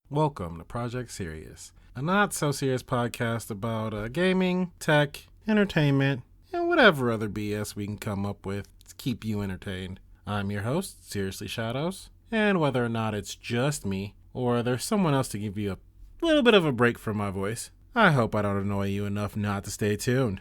Welcome to Project Serious, a not-so-serious podcast about gaming, tech, entertainment, and whatever other BS we can come up with to keep you entertained. I'm your host, Seriously Shadows, and whether or not it's just me, or there's someone else to give you a little bit of a break from my voice, I hope I don't annoy you enough not to stay tuned.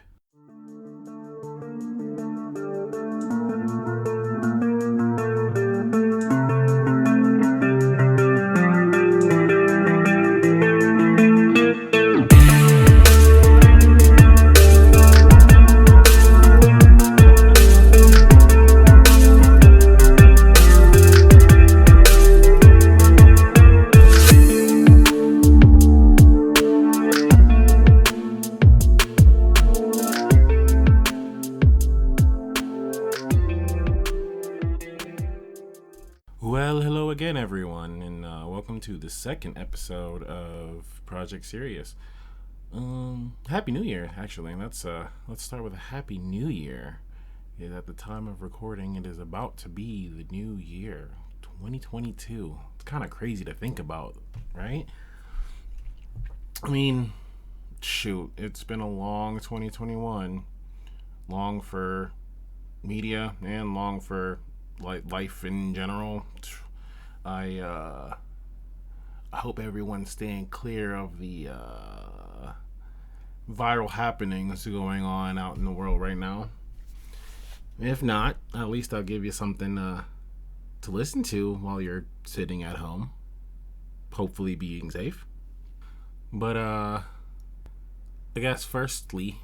Well, hello again, everyone, and welcome to the second episode of Project Serious. Happy New Year, actually. Let's start with a Happy New Year. At the time of recording, it is about to be the new year, 2022. It's kind of crazy to think about, right? I mean, shoot, it's been a long 2021, long for media and long for life in general. I hope everyone's staying clear of the viral happenings going on out in the world right now. If not, at least I'll give you something to listen to while you're sitting at home, hopefully being safe. But I guess firstly,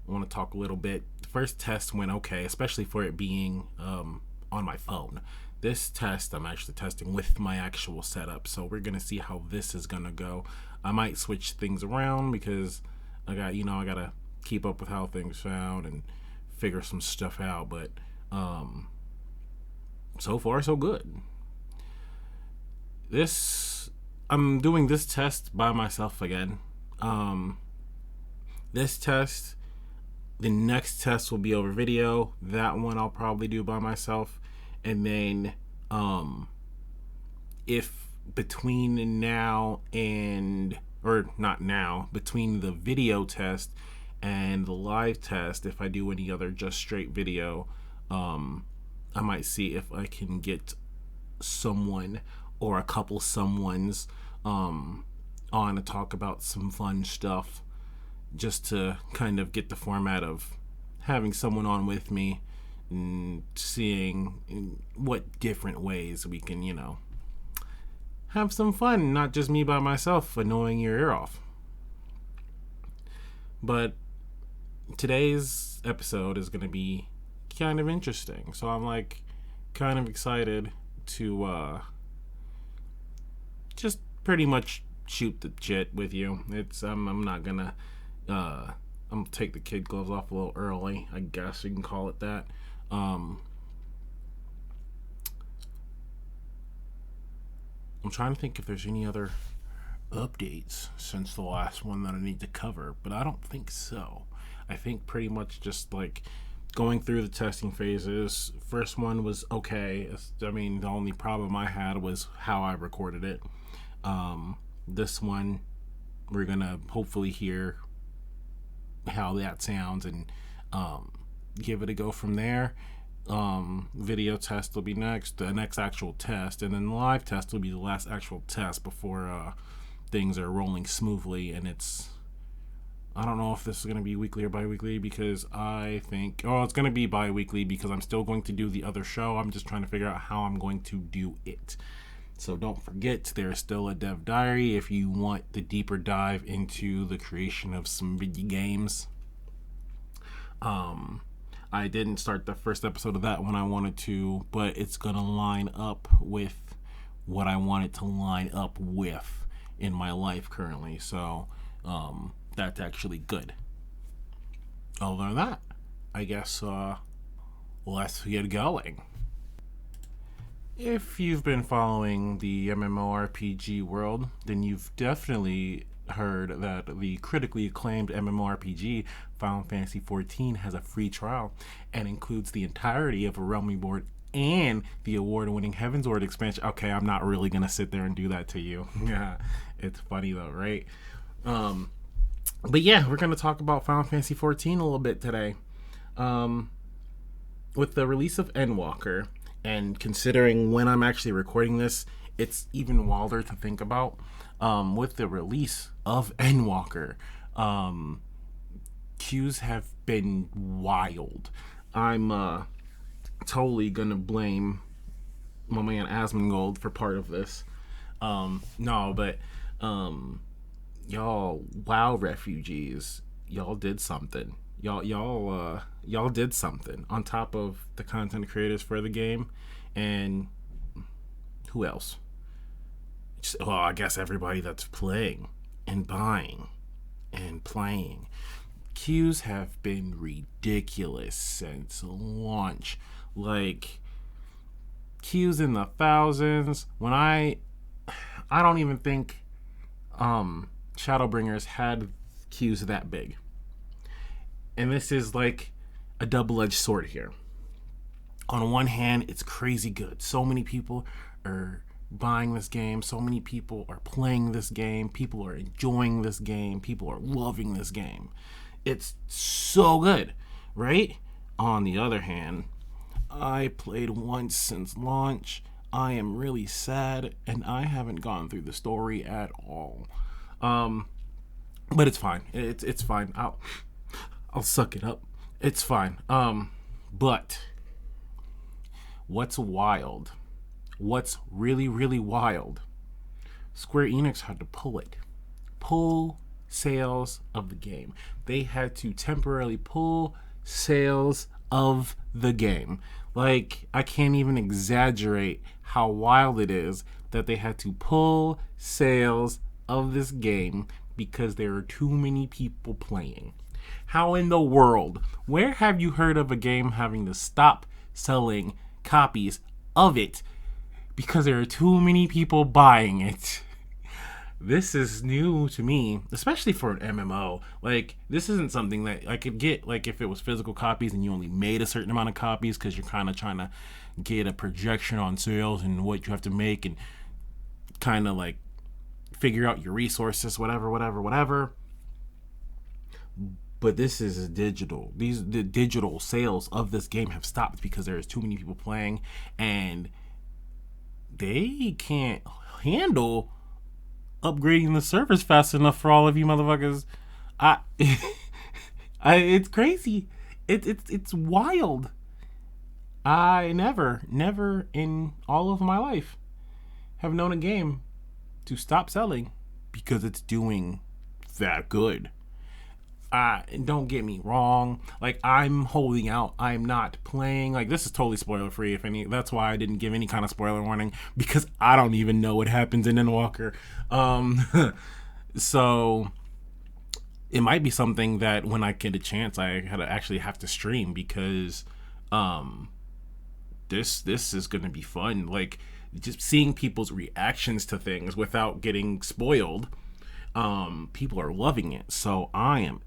I want to talk a little bit. The first test went okay, especially for it being on my phone. This test, I'm actually testing with my actual setup, so we're gonna see how this is gonna go. I might switch things around because I gotta keep up with how things sound and figure some stuff out. But so far so good. I'm doing this test by myself again. This test. The next test will be over video. That one I'll probably do by myself. And then if between between the video test and the live test, if I do any other just straight video, I might see if I can get someone or a couple someones on to talk about some fun stuff, just to kind of get the format of having someone on with me and seeing what different ways we can, have some fun, not just me by myself annoying your ear off. But today's episode is going to be kind of interesting, so I'm kind of excited to just pretty much shoot the shit with you. I'm not gonna I'm gonna take the kid gloves off a little early, I guess you can call it that. I'm trying to think if there's any other updates since the last one that I need to cover, but I don't think so. I think pretty much just going through the testing phases. First one was okay. I mean, the only problem I had was how I recorded it. This one, we're gonna hopefully hear how that sounds and give it a go from there. Video test will be next, the next actual test, and then the live test will be the last actual test before things are rolling smoothly. And I don't know if this is going to be weekly or bi-weekly, because it's going to be bi-weekly because I'm still going to do the other show. I'm just trying to figure out how I'm going to do it. So don't forget, there's still a dev diary if you want the deeper dive into the creation of some video games. I didn't start the first episode of that when I wanted to, but it's going to line up with what I want it to line up with in my life currently. So that's actually good. Other than that, I guess let's get going. If you've been following the MMORPG world, then you've definitely heard that the critically acclaimed MMORPG Final Fantasy XIV has a free trial and includes the entirety of a Realm Reborn and the award-winning Heavensward expansion. Okay, I'm not really gonna sit there and do that to you. Yeah, it's funny though, right? But yeah, we're gonna talk about Final Fantasy XIV a little bit today. With the release of Endwalker, and considering when I'm actually recording this, it's even wilder to think about. With the release of Endwalker, queues have been wild. I'm totally gonna blame my man Asmongold for part of this. No, but y'all, WoW refugees, y'all did something. Y'all did something on top of the content creators for the game, and who else? Well, I guess everybody that's playing and buying and playing. Queues have been ridiculous since launch. Like, queues in the thousands. When I don't even think Shadowbringers had queues that big. And this is like a double-edged sword here. On one hand, it's crazy good. So many people are buying this game. So many people are playing this game. People are enjoying this game. People are loving this game. It's so good, right? On the other hand, I played once since launch. I am really sad, and I haven't gone through the story at all. But it's fine. It's fine. I'll suck it up. It's fine. But what's wild? What's really, really wild? Square Enix had to pull sales of the game. They had to temporarily pull sales of the game. Like, I can't even exaggerate how wild it is that they had to pull sales of this game because there are too many people playing. How in the world? Where have you heard of a game having to stop selling copies of it because there are too many people buying it? This is new to me, especially for an MMO. Like, this isn't something that I could get, like, if it was physical copies and you only made a certain amount of copies because you're kind of trying to get a projection on sales and what you have to make and kind of, like, figure out your resources, whatever. But this is digital. The digital sales of this game have stopped because there is too many people playing, and they can't handle upgrading the servers fast enough for all of you motherfuckers. It's crazy. It's wild. I never in all of my life have known a game to stop selling because it's doing that good. Don't get me wrong. Like, I'm holding out. I'm not playing. Like, this is totally spoiler free. That's why I didn't give any kind of spoiler warning, because I don't even know what happens in Endwalker. So it might be something that when I get a chance, I actually have to stream, because this is gonna be fun. Like, just seeing people's reactions to things without getting spoiled. People are loving it, so I am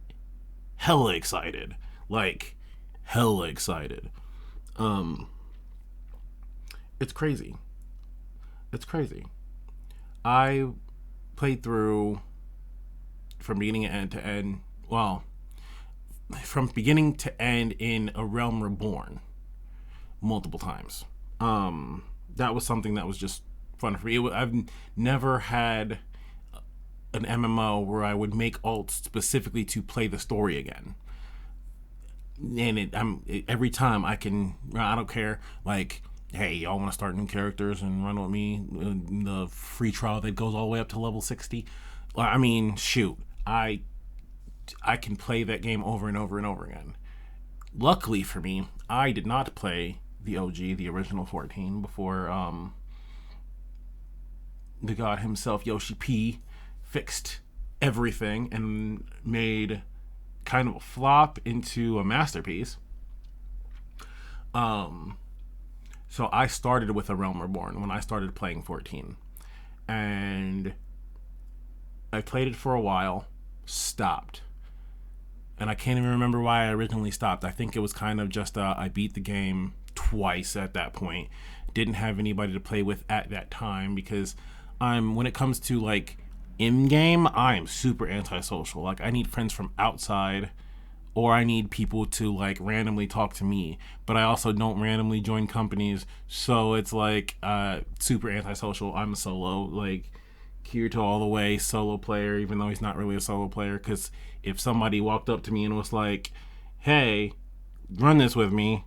hella excited. Like, hella excited. It's crazy. I played through from beginning to end. Well, from beginning to end in A Realm Reborn multiple times. That was something that was just fun for me. I've never had an MMO where I would make alts specifically to play the story again. And every time I don't care. Like, hey, y'all want to start new characters and run with me in the free trial that goes all the way up to level 60? I mean, shoot, I can play that game over and over and over again. Luckily for me, I did not play the OG, the original 14, before the god himself, Yoshi P, fixed everything and made kind of a flop into a masterpiece. So I started with A Realm Reborn when I started playing 14. And I played it for a while, stopped. And I can't even remember why I originally stopped. I think it was kind of just I beat the game twice at that point. Didn't have anybody to play with at that time because when it comes to like in-game, I am super antisocial. Like, I need friends from outside, or I need people to like randomly talk to me, but I also don't randomly join companies, so it's like super antisocial. I'm a solo, like Kirito all the way, solo player, even though he's not really a solo player, because if somebody walked up to me and was like, hey, run this with me,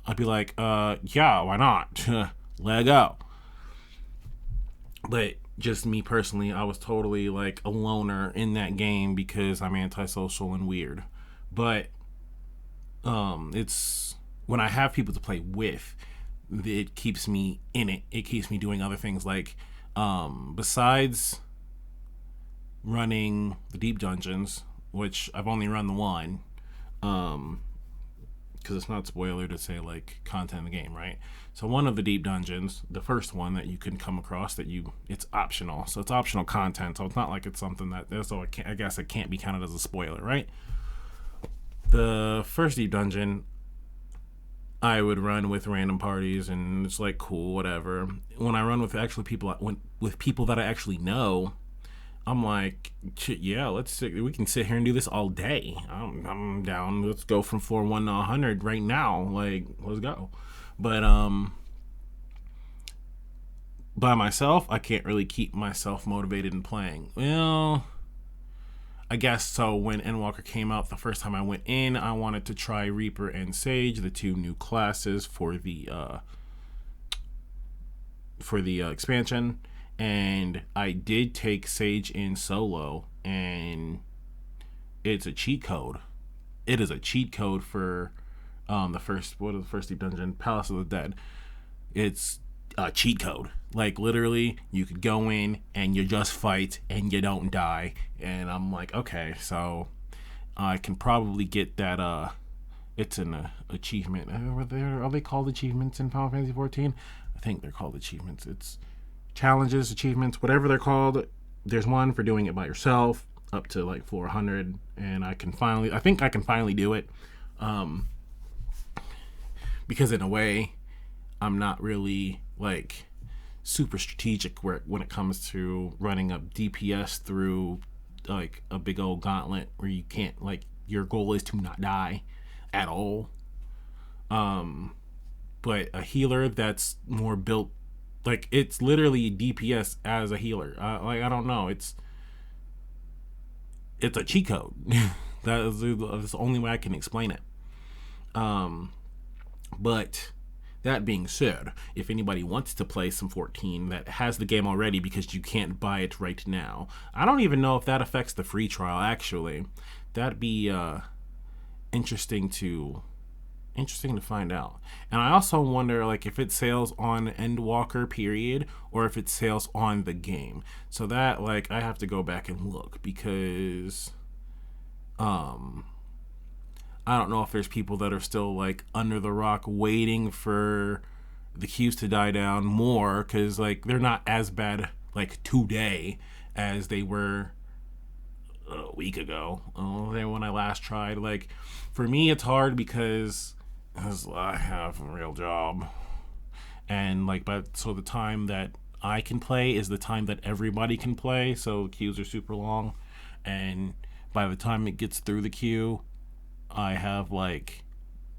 I'd be like, yeah, why not? Let go. But just me personally, I was totally like a loner in that game because I'm antisocial and weird. But it's when I have people to play with, it keeps me in it. It keeps me doing other things like besides running the deep dungeons, which I've only run the one, because it's not spoiler to say like content in the game, right? So one of the deep dungeons, the first one that you can come across, it's optional. So it's optional content. So it's not like it's something I guess it can't be counted as a spoiler, right? The first deep dungeon, I would run with random parties, and it's like cool, whatever. When I run with people that I actually know, I'm like, yeah, we can sit here and do this all day. I'm down. Let's go from 4-1 to 100 right now. Like, let's go. But by myself, I can't really keep myself motivated in playing. Well, I guess so. When Endwalker came out, the first time I went in, I wanted to try Reaper and Sage, the two new classes for the expansion, and I did take Sage in solo, and it's a cheat code. It is a cheat code for the first deep dungeon, Palace of the Dead. It's a cheat code. Like, literally, you could go in and you just fight and you don't die. And I'm like, okay, so I can probably get that. It's an achievement. Are they called achievements in Final Fantasy XIV? I think they're called achievements. It's challenges, achievements, whatever they're called. There's one for doing it by yourself, up to like 400, and I think I can finally do it. Because in a way, I'm not really like super strategic when it comes to running up DPS through like a big old gauntlet where you can't, like, your goal is to not die at all. But a healer that's more built, like, it's literally DPS as a healer. I don't know. It's a cheat code. That's the only way I can explain it. But that being said, if anybody wants to play some 14 that has the game already, because you can't buy it right now, I don't even know if that affects the free trial, actually. That'd be interesting to find out. And I also wonder, like, if it sales on Endwalker period or if it sales on the game. So that, like, I have to go back and look, because I don't know if there's people that are still like under the rock waiting for the queues to die down more, because like they're not as bad like today as they were a week ago. When I last tried. Like, for me, it's hard because I have a real job, and like, so the time that I can play is the time that everybody can play. So queues are super long, and by the time it gets through the queue, I have like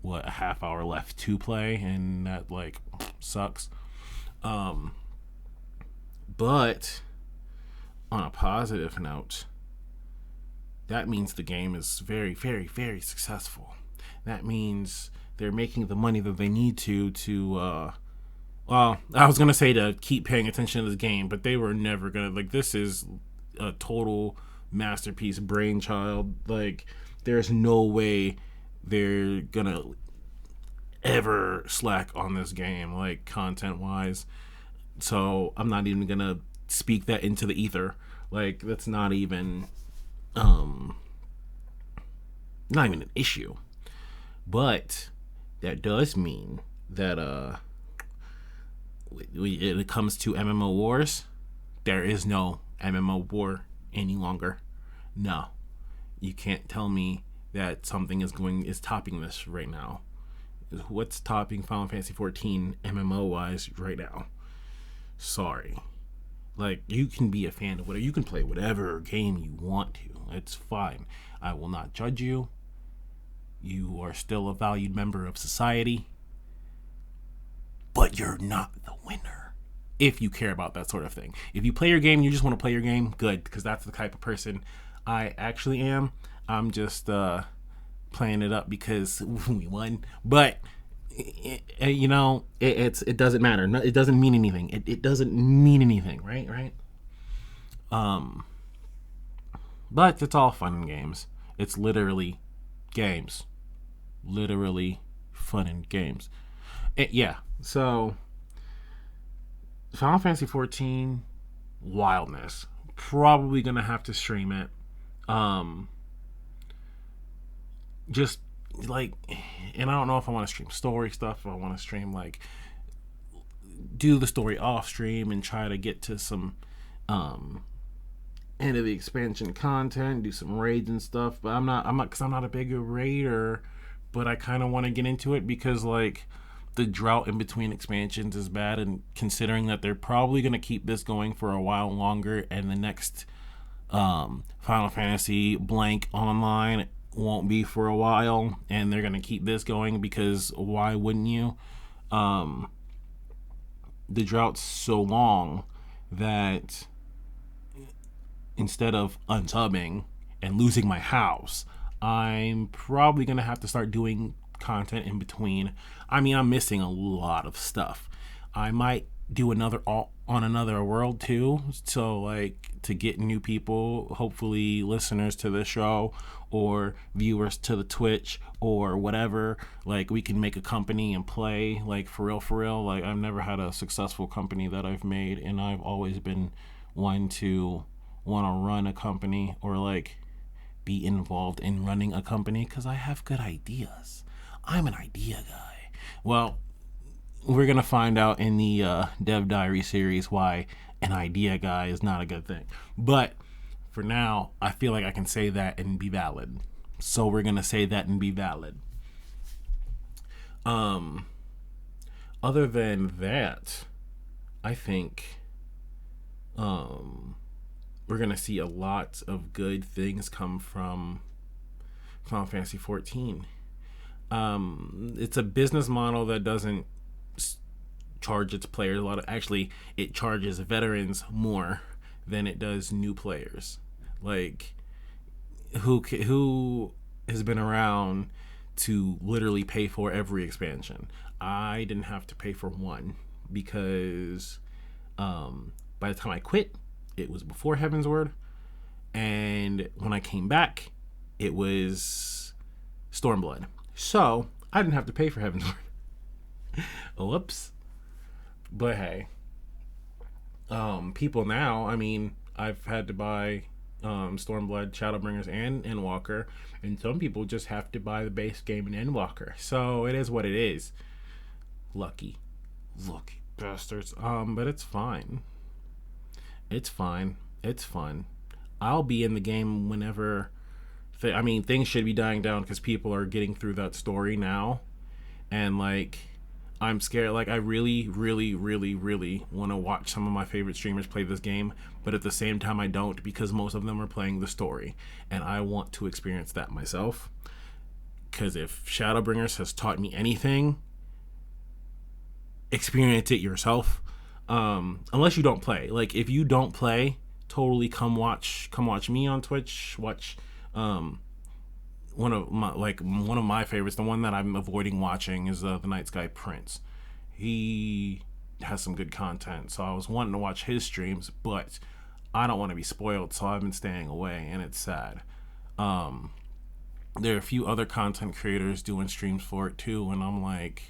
a half hour left to play, and that like sucks. But on a positive note, that means the game is very, very, very successful. That means they're making the money that they need to well, I was gonna say to keep paying attention to this game, but they were never gonna, like, this is a total masterpiece, brainchild. Like, there's no way they're gonna ever slack on this game, like, content wise. So I'm not even gonna speak that into the ether. Like, that's not even an issue. But that does mean that when it comes to MMO wars, there is no MMO war any longer. No, you can't tell me that something is topping this right now. what's topping Final Fantasy XIV MMO wise right now? Sorry. Like, you can be a fan of whatever. You can play whatever game you want to. It's fine. I will not judge you. You are still a valued member of society. But you're not the winner. If you care about that sort of thing. If you play your game and you just want to play your game, good. Because that's the type of person I actually am. I'm just playing it up because we won. But it doesn't matter. It doesn't mean anything. It doesn't mean anything, right? But it's all fun and games. It's literally games. Literally fun and games. Yeah. So Final Fantasy XIV wildness. Probably gonna have to stream it. Just like, and I don't know if I want to stream story stuff, if I want to stream like do the story off stream and try to get to some end of the expansion content, do some raids and stuff. But I'm not because I'm not a big raider, but I kind of want to get into it because like the drought in between expansions is bad, and considering that they're probably going to keep this going for a while longer, and the next Final Fantasy blank online won't be for a while, and they're going to keep this going because why wouldn't you? The drought's so long that instead of unsubbing and losing my house, I'm probably going to have to start doing content in between. I mean, I'm missing a lot of stuff. I might do another on another world too, so like to get new people, hopefully listeners to the show or viewers to the Twitch or whatever. Like we can make a company and play like for real. Like I've never had a successful company that I've made, and I've always been one to want to run a company or like be involved in running a company because I have good ideas. I'm an idea guy. Well, we're going to find out in the Dev Diary series why an idea guy is not a good thing. But for now, I feel like I can say that and be valid. So we're going to say that and be valid. Other than that, I think we're going to see a lot of good things come from Final Fantasy XIV. It's a business model that doesn't charge its players a lot of, actually it charges veterans more than it does new players. Like who has been around to literally pay for every expansion? I didn't have to pay for one because by the time I quit, it was before Heaven's Word, and when I came back, it was Stormblood. So I didn't have to pay for Heaven's Word. Whoops. But hey, people now, I mean, I've had to buy Stormblood, Shadowbringers, and Endwalker, and some people just have to buy the base game in Endwalker. So it is what it is. Lucky bastards. But it's fine. It's fine. It's fun. I'll be in the game whenever. Things should be dying down because people are getting through that story now, and like, I'm scared. Like, I really want to watch some of my favorite streamers play this game, but at the same time, I don't, because most of them are playing the story, and I want to experience that myself. Because if Shadowbringers has taught me anything, experience it yourself. Unless you don't play. Like, if you don't play, totally come watch me on Twitch. Watch one of my favorites, the one that I'm avoiding watching, is the Night Sky Prince. He has some good content, so I was wanting to watch his streams, but I don't want to be spoiled, so I've been staying away, and it's sad. There are a few other content creators doing streams for it too, and I'm like,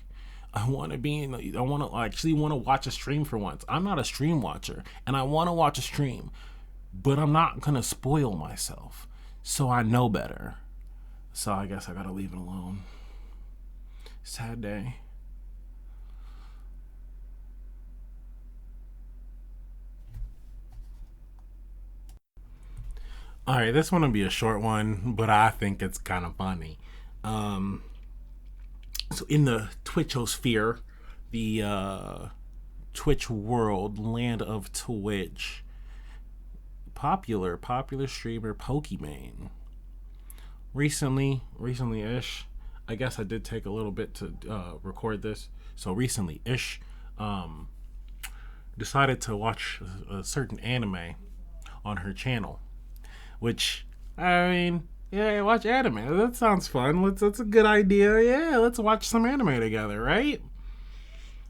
I actually want to watch a stream for once. I'm not a stream watcher, and I want to watch a stream, but I'm not gonna spoil myself, so I know better. So I guess I gotta leave it alone. Sad day. Alright, this one will be a short one, but I think it's kind of funny. So in the Twitchosphere, the Twitch world, land of Twitch, popular streamer Pokimane recently-ish, I guess I did take a little bit to record this. So recently-ish, decided to watch a certain anime on her channel, which, I mean, yeah, watch anime. That sounds fun. That's a good idea. Yeah, let's watch some anime together, right?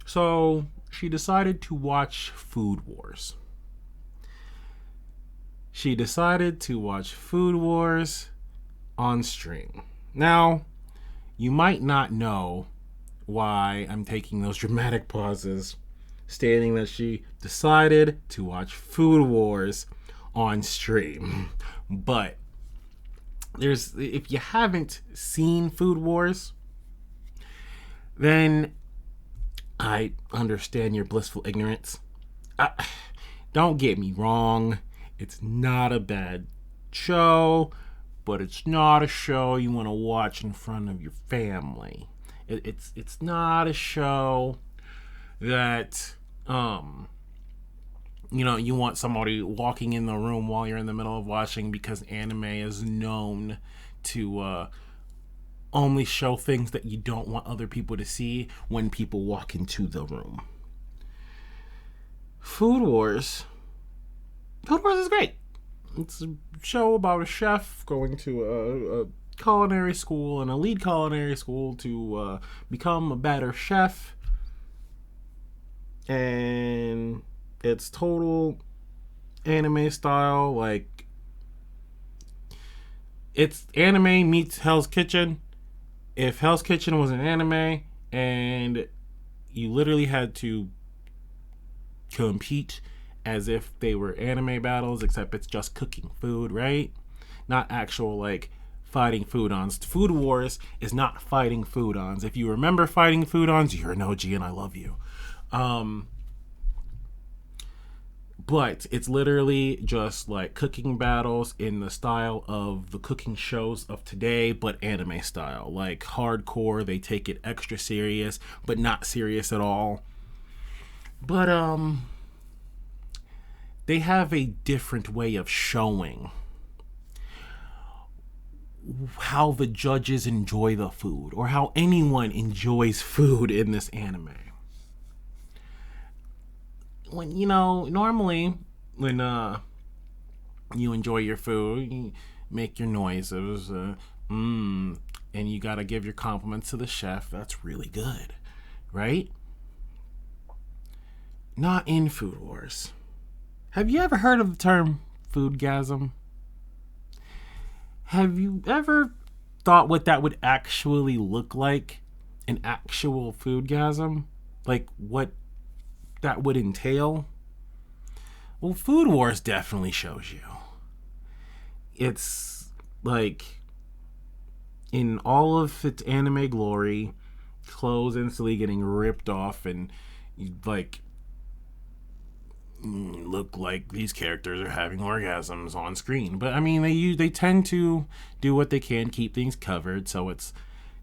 So she decided to watch Food Wars. On stream. Now, you might not know why I'm taking those dramatic pauses, stating that she decided to watch Food Wars on stream. But if you haven't seen Food Wars, then I understand your blissful ignorance. Don't get me wrong, it's not a bad show, but it's not a show you want to watch in front of your family. It's not a show that you want somebody walking in the room while you're in the middle of watching, because anime is known to only show things that you don't want other people to see when people walk into the room. Food Wars is great. It's a show about a chef going to a culinary school, an elite culinary school, to become a better chef. And it's total anime style. Like, it's anime meets Hell's Kitchen. If Hell's Kitchen was an anime and you literally had to compete as if they were anime battles, except it's just cooking food, right? Not actual, like, fighting food-ons. Food Wars is not fighting food-ons. If you remember fighting food-ons, you're an OG and I love you. But it's literally just like cooking battles in the style of the cooking shows of today, but anime style. Like hardcore, they take it extra serious, but not serious at all. But they have a different way of showing how the judges enjoy the food, or how anyone enjoys food in this anime. When, normally when you enjoy your food, you make your noises, and you gotta give your compliments to the chef. That's really good, right? Not in Food Wars. Have you ever heard of the term foodgasm? Have you ever thought what that would actually look like? An actual foodgasm? Like, what that would entail? Well, Food Wars definitely shows you. It's like, in all of its anime glory, clothes instantly getting ripped off, and like look like these characters are having orgasms on screen. But I mean, they tend to do what they can, keep things covered, so it's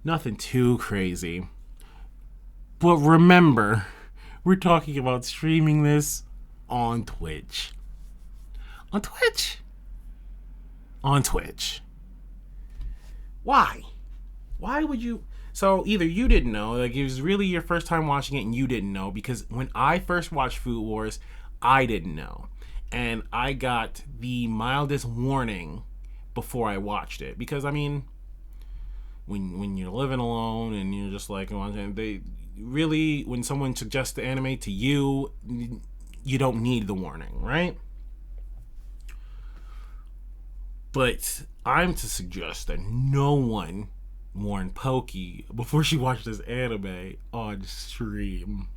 nothing too crazy. But remember, we're talking about streaming this on Twitch. On Twitch. Why? Why would you? So either you didn't know, like it was really your first time watching it and you didn't know, because when I first watched Food Wars, I didn't know. And I got the mildest warning before I watched it. Because, I mean, when you're living alone and you're just like, they really, when someone suggests the anime to you, you don't need the warning, right? But I'm to suggest that no one warned Pokey before she watched this anime on stream.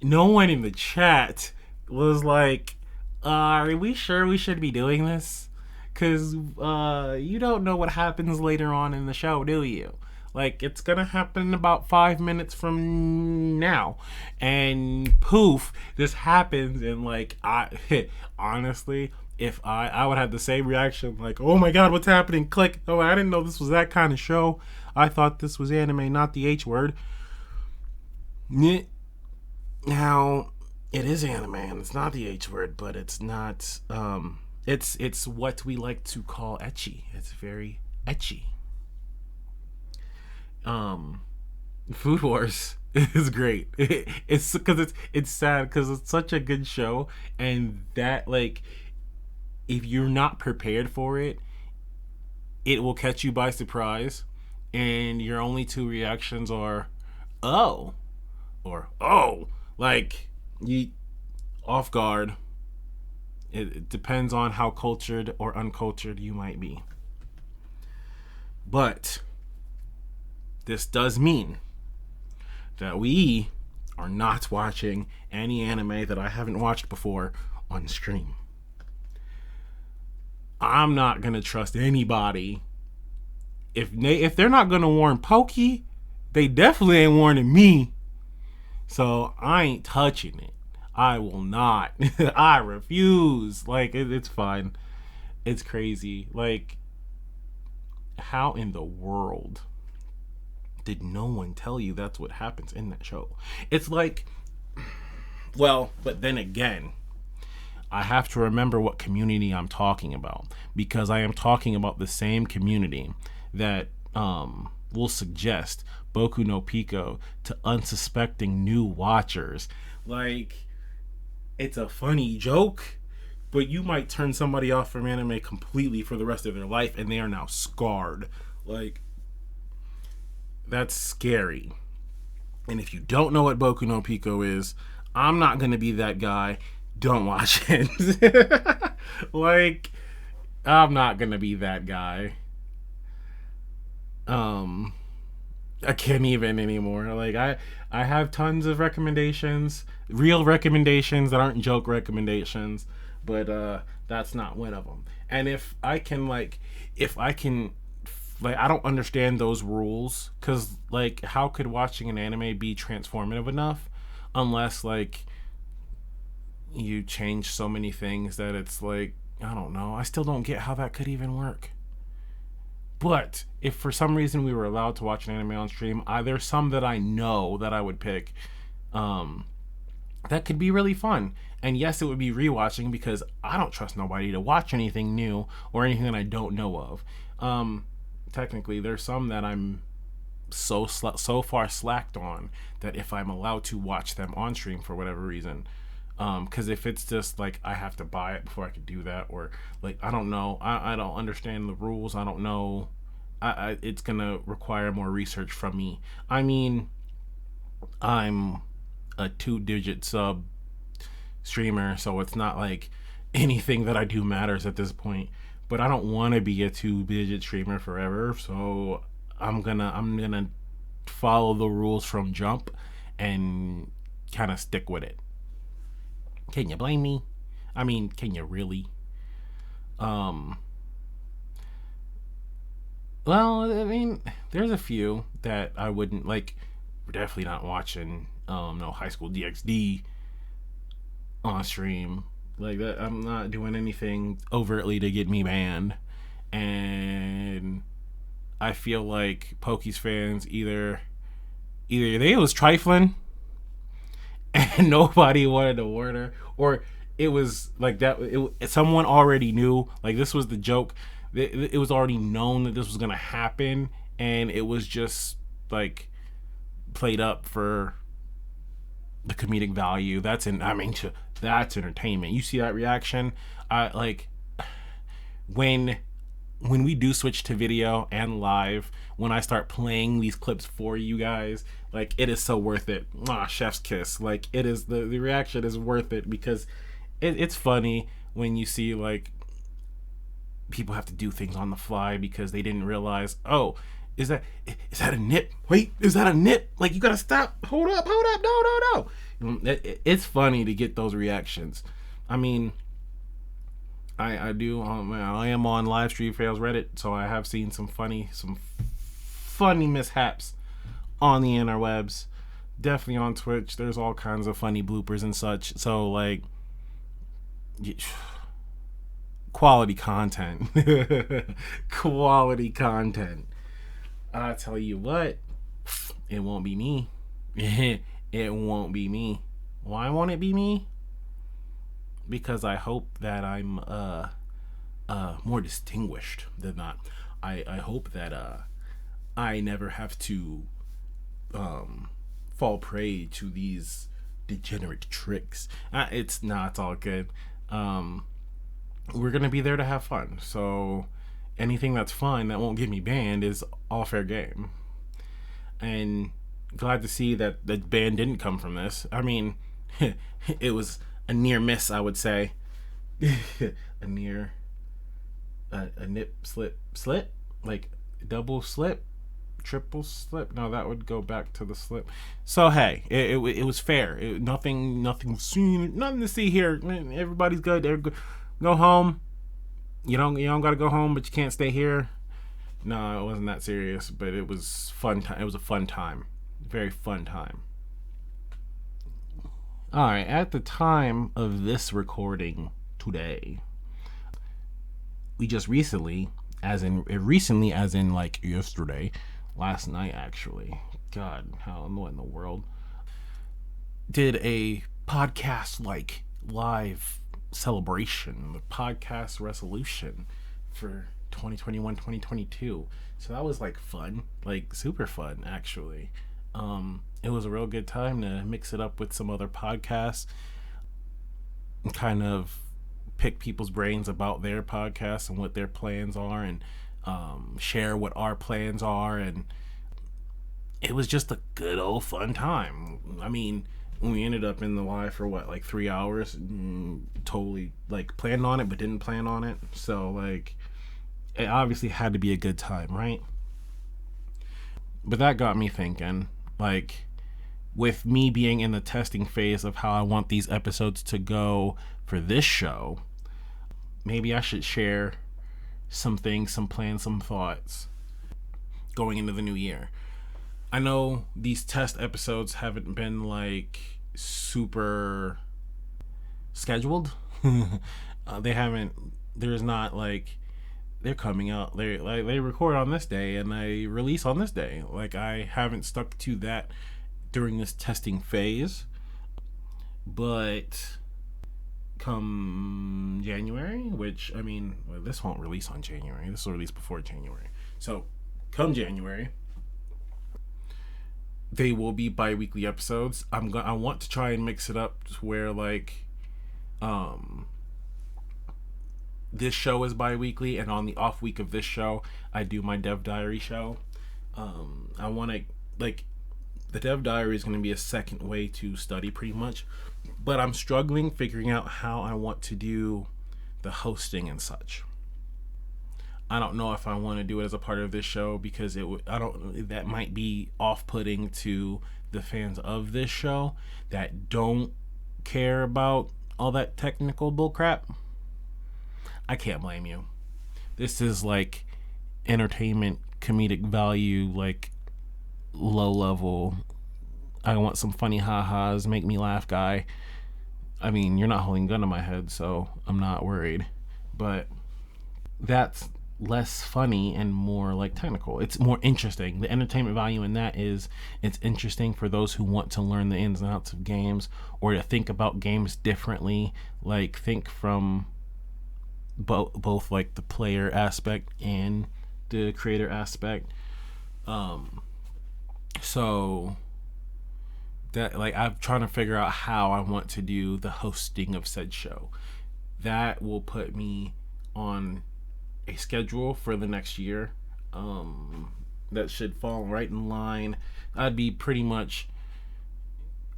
No one in the chat was like, are we sure we should be doing this? Because you don't know what happens later on in the show, do you? Like, it's gonna happen about 5 minutes from now, and poof, this happens. And like, honestly, if I would have the same reaction, like, oh my god, what's happening? Click. Oh, I didn't know this was that kind of show. I thought this was anime, not the H word. Now, it is anime and it's not the H word, but it's not. It's what we like to call ecchi. It's very ecchi. Food Wars is great. It's because it's sad because it's such a good show, and that, like, if you're not prepared for it, it will catch you by surprise, and your only two reactions are, oh, or oh, like, you off guard. It depends on how cultured or uncultured you might be. But this does mean that we are not watching any anime that I haven't watched before on stream. I'm not gonna trust anybody. If they're not gonna warn Pokey, they definitely ain't warning me. So I ain't touching it. I will not. I refuse. Like, it's fine. It's crazy. Like, how in the world did no one tell you that's what happens in that show? It's like, well, but then again, I have to remember what community I'm talking about, because I am talking about the same community that will suggest Boku no Pico to unsuspecting new watchers. Like, it's a funny joke, but you might turn somebody off from anime completely for the rest of their life, and they are now scarred. Like, that's scary. And if you don't know what Boku no Pico is, I'm not gonna be that guy. Don't watch it. Like, I'm not gonna be that guy. I can't even anymore. Like, I have tons of recommendations, real recommendations that aren't joke recommendations, but that's not one of them. And if I can, like, I don't understand those rules, because, like, how could watching an anime be transformative enough unless, like, you change so many things that it's like, I don't know. I still don't get how that could even work. But if for some reason we were allowed to watch an anime on stream, there's some that I know that I would pick that could be really fun. And yes, it would be rewatching, because I don't trust nobody to watch anything new or anything that I don't know of. Technically, there's some that I'm so far slacked on that if I'm allowed to watch them on stream for whatever reason, because if it's just like I have to buy it before I could do that, or like, I don't know, I don't understand the rules, I don't know, it's gonna require more research from me. I mean, I'm a 2-digit sub streamer, so it's not like anything that I do matters at this point, but I don't want to be a 2-digit streamer forever, so I'm gonna follow the rules from jump and kind of stick with it. Can you blame me? I mean, can you really? Well, I mean, there's a few that I wouldn't, like, we're definitely not watching no High School DxD on stream. Like, that, I'm not doing anything overtly to get me banned. And I feel like Pokies fans either they was trifling and nobody wanted to warn her, or it was like that someone already knew, like, this was the joke, it was already known that this was gonna happen, and it was just like played up for the comedic value. That's entertainment. You see that reaction? Like, when we do switch to video and live, when I start playing these clips for you guys, like, it is so worth it. Chef's kiss. Like, it is, the reaction is worth it, because it's funny when you see, like, people have to do things on the fly because they didn't realize, oh, is that a nip? Wait, is that a nip? Like, you gotta stop. Hold up. No. It's funny to get those reactions. I mean, I am on Live Stream Fails Reddit, so I have seen some funny mishaps on the interwebs. Definitely on Twitch, there's all kinds of funny bloopers and such. So, like, quality content. Quality content. I tell you what, it won't be me. It won't be me. Why won't it be me? Because I hope that I'm more distinguished than that. I hope that I never have to fall prey to these degenerate tricks. It's all good. We're gonna be there to have fun, so anything that's fun that won't get me banned is all fair game. And glad to see that the ban didn't come from this. I mean, it was a near miss, I would say. a nip slip, like double slip, triple slip. No, that would go back to the slip. So hey, it was fair. Nothing seen, nothing to see here. Everybody's good. Go home. You don't gotta go home, but you can't stay here. No, it wasn't that serious, but it was fun. It was a fun time, very fun time. All right, at the time of this recording today, we just recently, as in like yesterday, last night actually. God, what in the world? Did a podcast like live celebration, the podcast resolution for 2021-2022. So that was like fun, like super fun actually. It was a real good time to mix it up with some other podcasts and kind of pick people's brains about their podcasts and what their plans are, and share what our plans are. And it was just a good old fun time. I mean, we ended up in the live for like 3 hours, totally like planned on it but didn't plan on it, so like it obviously had to be a good time, right? But that got me thinking, like, with me being in the testing phase of how I want these episodes to go for this show, maybe I should share some things, some plans, some thoughts going into the new year. I know these test episodes haven't been like super scheduled. They haven't. There's not like they're coming out. They record on this day and they release on this day. Like I haven't stuck to that during this testing phase. But come January, which I mean, this won't release on January. This will release before January. So come January, they will be bi-weekly episodes. I want to try and mix it up to where like this show is bi-weekly, and on the off week of this show I do my Dev Diary show. I want to, like, the Dev Diary is going to be a second way to study pretty much, but I'm struggling figuring out how I want to do the hosting and such. I don't know if I want to do it as a part of this show because that might be off-putting to the fans of this show that don't care about all that technical bullcrap. I can't blame you. This is like entertainment, comedic value, like low level. I want some funny ha-has, make me laugh guy. I mean, you're not holding a gun to my head, so I'm not worried. But that's less funny and more like technical. It's more interesting. The entertainment value in that is it's interesting for those who want to learn the ins and outs of games, or to think about games differently, like think from both like the player aspect and the creator aspect. So that, like, I'm trying to figure out how I want to do the hosting of said show. That will put me on a schedule for the next year. That should fall right in line. I'd be pretty much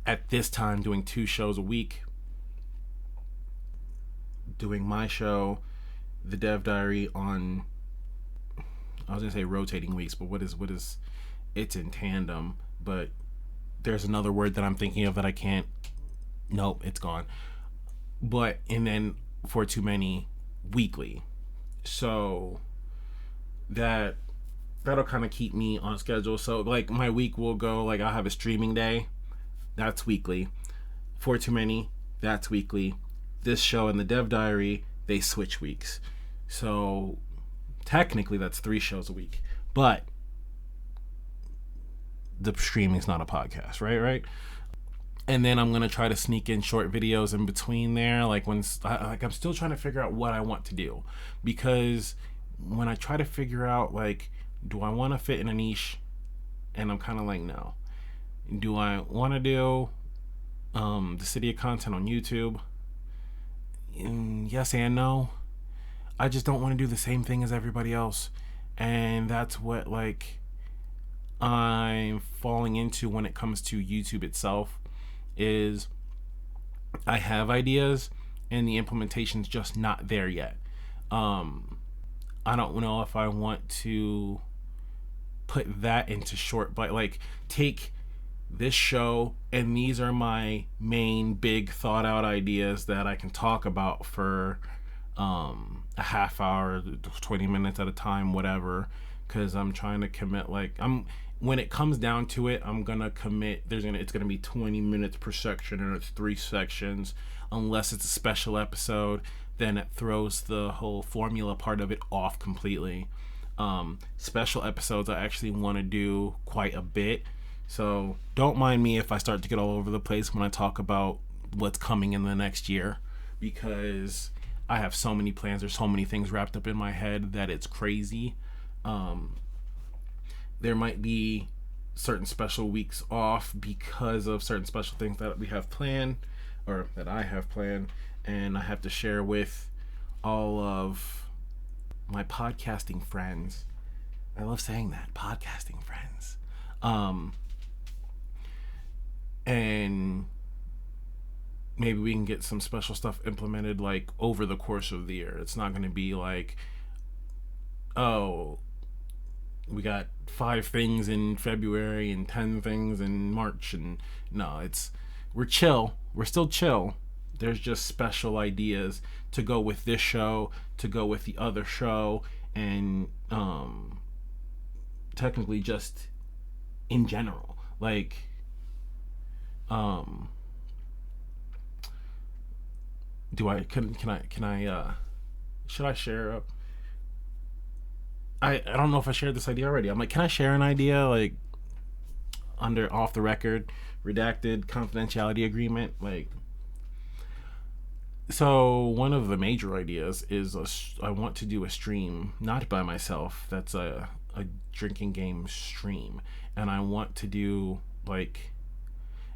at this time doing 2 shows a week, doing my show, the Dev Diary, on, I was gonna say rotating weeks, but what is it's in tandem, but there's another word that I'm thinking of that I can't, nope, it's gone. But, and then for Too Many, weekly. So that'll kind of keep me on schedule. So like my week will go, like I'll have a streaming day, that's weekly. For Too Many, that's weekly. This show and the Dev Diary, they switch weeks. So technically that's 3 shows a week, but the streaming's not a podcast, right? And then I'm gonna try to sneak in short videos in between there, like I'm still trying to figure out what I want to do, because when I try to figure out, like, do I want to fit in a niche, and I'm kind of like, no. Do I want to do the city of content on YouTube? Yes and no. I just don't want to do the same thing as everybody else, and that's what, like, I'm falling into when it comes to YouTube itself. Is I have ideas and the implementation's just not there yet. I don't know if I want to put that into short, but like, take this show and these are my main big thought out ideas that I can talk about for a half hour, 20 minutes at a time, whatever, because I'm trying to commit, like, when it comes down to it, I'm gonna commit. It's gonna be 20 minutes per section, and it's 3 sections. Unless it's a special episode, then it throws the whole formula part of it off completely. Special episodes I actually want to do quite a bit, so don't mind me if I start to get all over the place when I talk about what's coming in the next year, because I have so many plans. There's so many things wrapped up in my head that it's crazy. There might be certain special weeks off because of certain special things that we have planned, or that I have planned, and I have to share with all of my podcasting friends. I love saying that, podcasting friends. And maybe we can get some special stuff implemented, like, over the course of the year. It's not going to be like, oh, we got 5 things in February and 10 things in March, and no, we're chill. We're still chill. There's just special ideas to go with this show, to go with the other show, and technically just in general. Like, should I share I don't know if I shared this idea already. I'm like, can I share an idea, like, under off the record, redacted confidentiality agreement? Like, so one of the major ideas is I want to do a stream, not by myself. That's a drinking game stream, and I want to do, like,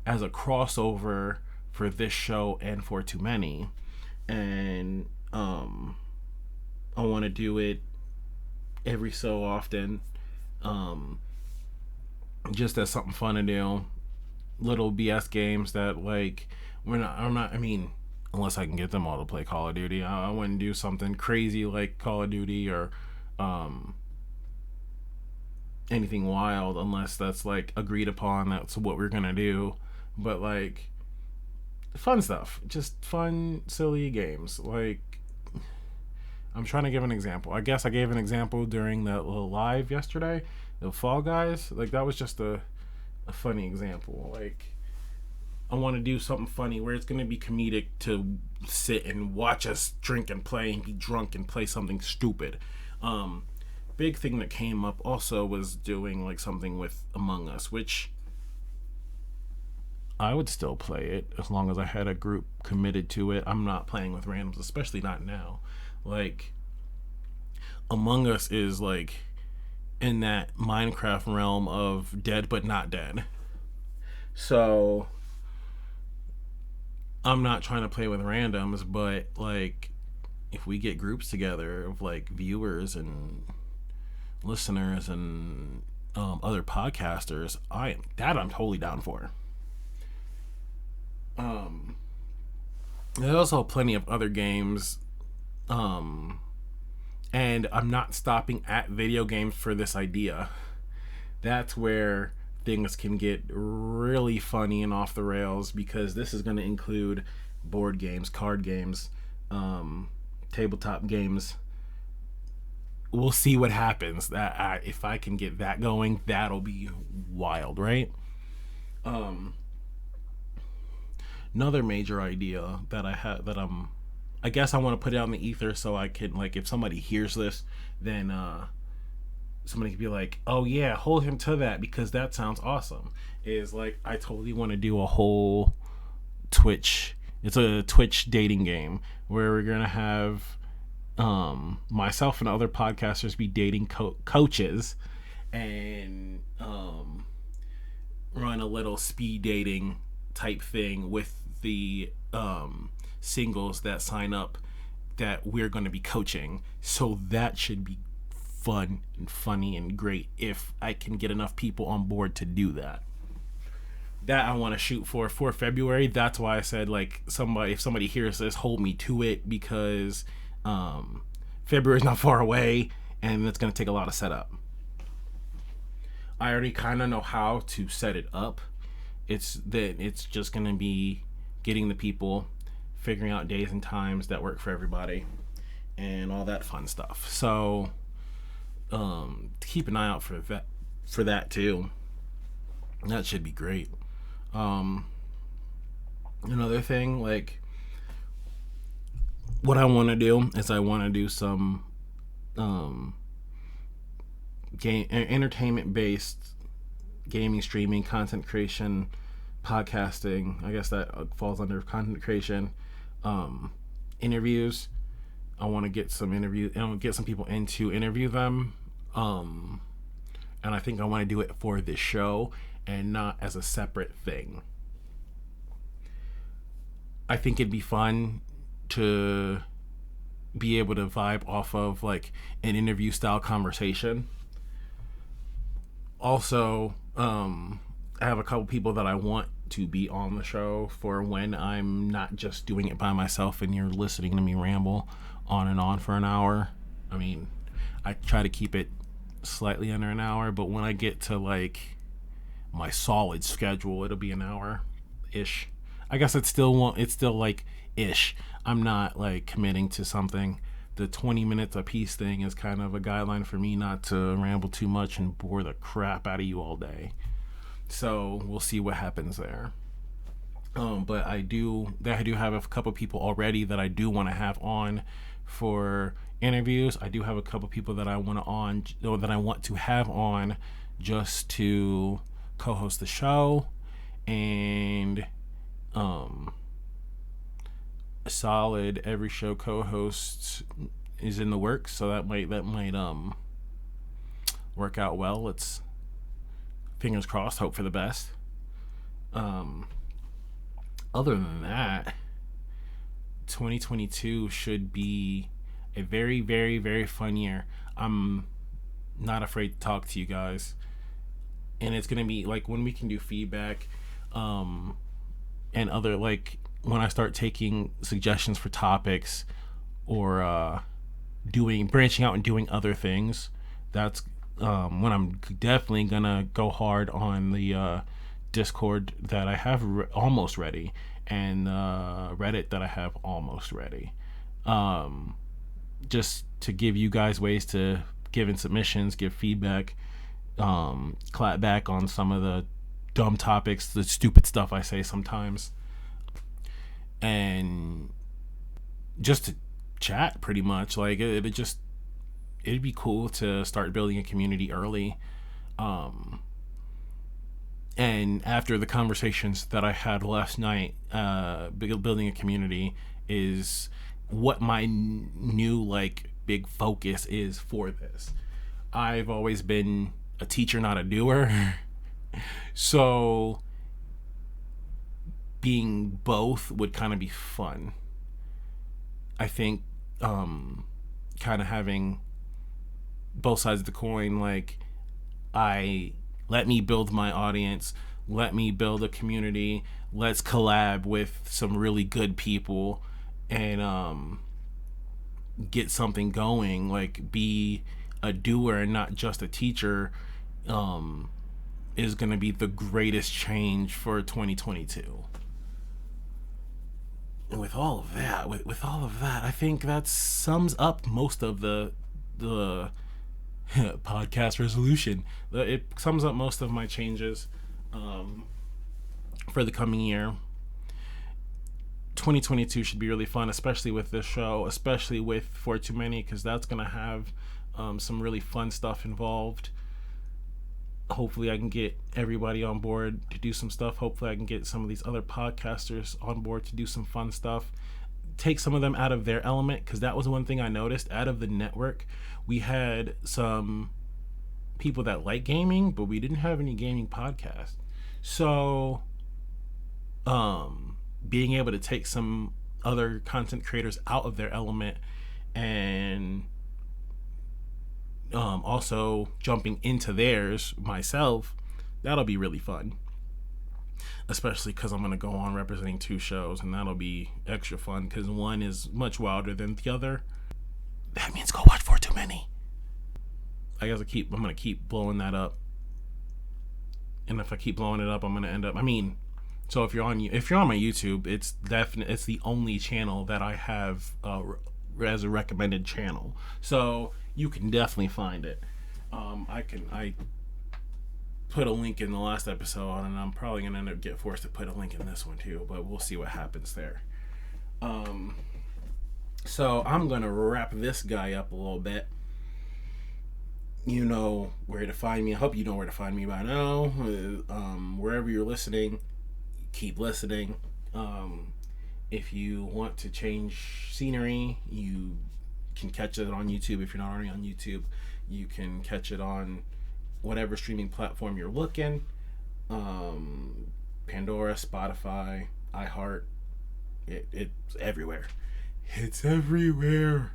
as a crossover for this show and for Too Many, and I want to do it every so often, just as something fun to do. Little BS games that, like, I mean, unless I can get them all to play Call of Duty, I wouldn't do something crazy like Call of Duty or anything wild, unless that's, like, agreed upon, that's what we're gonna do. But, like, fun stuff, just fun, silly games. Like, I'm trying to give an example. I guess I gave an example during that little live yesterday, the Fall Guys. Like, that was just a funny example. Like, I want to do something funny where it's going to be comedic to sit and watch us drink and play and be drunk and play something stupid. Big thing that came up also was doing, like, something with Among Us, which I would still play it as long as I had a group committed to it. I'm not playing with randoms, especially not now. Like, Among Us is, like, in that Minecraft realm of dead but not dead. So I'm not trying to play with randoms, but, like, if we get groups together of, like, viewers and listeners and other podcasters, I'm totally down for. There's also plenty of other games, and I'm not stopping at video games for this idea. That's where things can get really funny and off the rails, because this is going to include board games, card games, tabletop games. We'll see what happens. If I can get that going, that'll be wild, right? Another major idea that I have, that I guess I want to put it out in the ether so I can, like, if somebody hears this, then somebody could be like, oh yeah, hold him to that because that sounds awesome. Is like, I totally want to do a whole Twitch. It's a Twitch dating game where we're gonna have myself and other podcasters be dating coaches and run a little speed dating type thing with the singles that sign up that we're going to be coaching. So that should be fun and funny and great if I can get enough people on board to do that. That I want to shoot for February. That's why I said, like, if somebody hears this, hold me to it, because February's not far away and it's going to take a lot of setup. I already kind of know how to set it up. It's just going to be getting the people, figuring out days and times that work for everybody, and all that fun stuff. So keep an eye out for that too. That should be great. Another thing, like, what I want to do is I want to do some entertainment based gaming, streaming, content creation, podcasting. I guess that falls under content creation. Interviews. I want to get some get some people in to interview them. And I think I want to do it for this show and not as a separate thing. I think it'd be fun to be able to vibe off of, like, an interview style conversation. Also, I have a couple people that I want to be on the show for when I'm not just doing it by myself and you're listening to me ramble on and on for an hour. I mean, I try to keep it slightly under an hour, but when I get to, like, my solid schedule, it'll be an hour ish. I guess it's still like ish. I'm not, like, committing to something. The 20 minutes a piece thing is kind of a guideline for me not to ramble too much and bore the crap out of you all day. So we'll see what happens there. But I do have a couple people already that I do want to have on for interviews. I do have a couple people that I want to have on just to co-host the show, and a solid every show co-host is in the works, so that might work out well. Let's fingers crossed, hope for the best. Other than that, 2022 should be a very, very, very fun year. I'm not afraid to talk to you guys, and it's gonna be like when we can do feedback, and other, like, when I start taking suggestions for topics or branching out and doing other things. That's when I'm definitely gonna go hard on the Discord that I have almost ready, and Reddit that I have almost ready, just to give you guys ways to give in submissions, give feedback, clap back on some of the dumb topics, the stupid stuff I say sometimes, and just to chat pretty much. Like, it'd be cool to start building a community early. And after the conversations that I had last night, building a community is what my new, like, big focus is for this. I've always been a teacher, not a doer. So being both would kind of be fun. I think kind of having both sides of the coin, like, let me build my audience, let me build a community, let's collab with some really good people and get something going, like, be a doer and not just a teacher, is going to be the greatest change for 2022. And with all of that, I think that sums up most of the podcast resolution. It sums up most of my changes for the coming year. 2022 should be really fun, especially with this show, especially with For Too Many, because that's going to have some really fun stuff involved. Hopefully I can get everybody on board to do some stuff. Hopefully I can get some of these other podcasters on board to do some fun stuff. Take some of them out of their element, because that was one thing I noticed. Out of the network, we had some people that like gaming, but we didn't have any gaming podcasts. So being able to take some other content creators out of their element and also jumping into theirs myself, that'll be really fun. Especially because I'm going to go on representing 2 shows, and that'll be extra fun because one is much wilder than the other. That means go watch For Too Many. I'm going to keep blowing that up. And if I keep blowing it up, I'm going to end up, so if you're on my YouTube, it's the only channel that I have as a recommended channel. So you can definitely find it. I put a link in the last episode, and I'm probably gonna end up get forced to put a link in this one too, but we'll see what happens there. So I'm gonna wrap this guy up a little bit. You know where to find me. I hope you know where to find me by now. Wherever you're listening, keep listening. If you want to change scenery, you can catch it on YouTube. If you're not already on YouTube, you can catch it on whatever streaming platform you're looking. Pandora, Spotify, iHeart. It's everywhere. It's everywhere.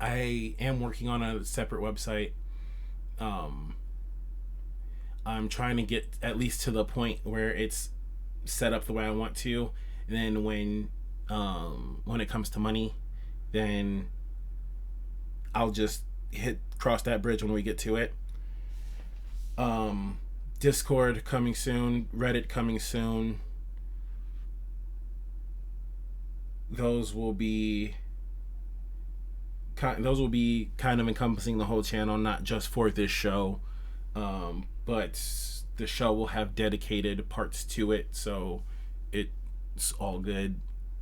I am working on a separate website. I'm trying to get at least to the point where it's set up the way I want to. And then when it comes to money, then I'll just cross that bridge when we get to it. Discord coming soon, Reddit coming soon. Those will be kind of encompassing the whole channel, not just for this show, but the show will have dedicated parts to it, so it's all good,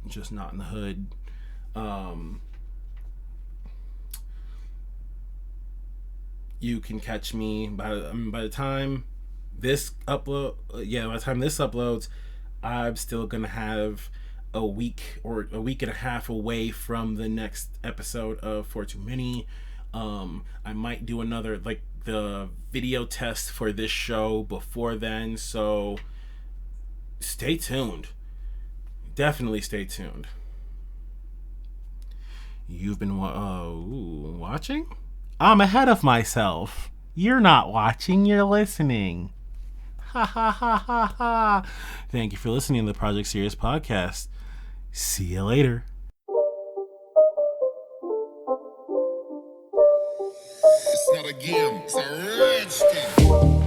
just not in the hood. You can catch me by the time this uploads, I'm still gonna have a week or a week and a half away from the next episode of For Too Many. I might do another, like, the video test for this show before then, so stay tuned. Definitely stay tuned. You've been watching? I'm ahead of myself. You're not watching, you're listening. Ha ha ha ha ha. Thank you for listening to the SRS Podcast. See you later. It's not a game, it's a rich thing.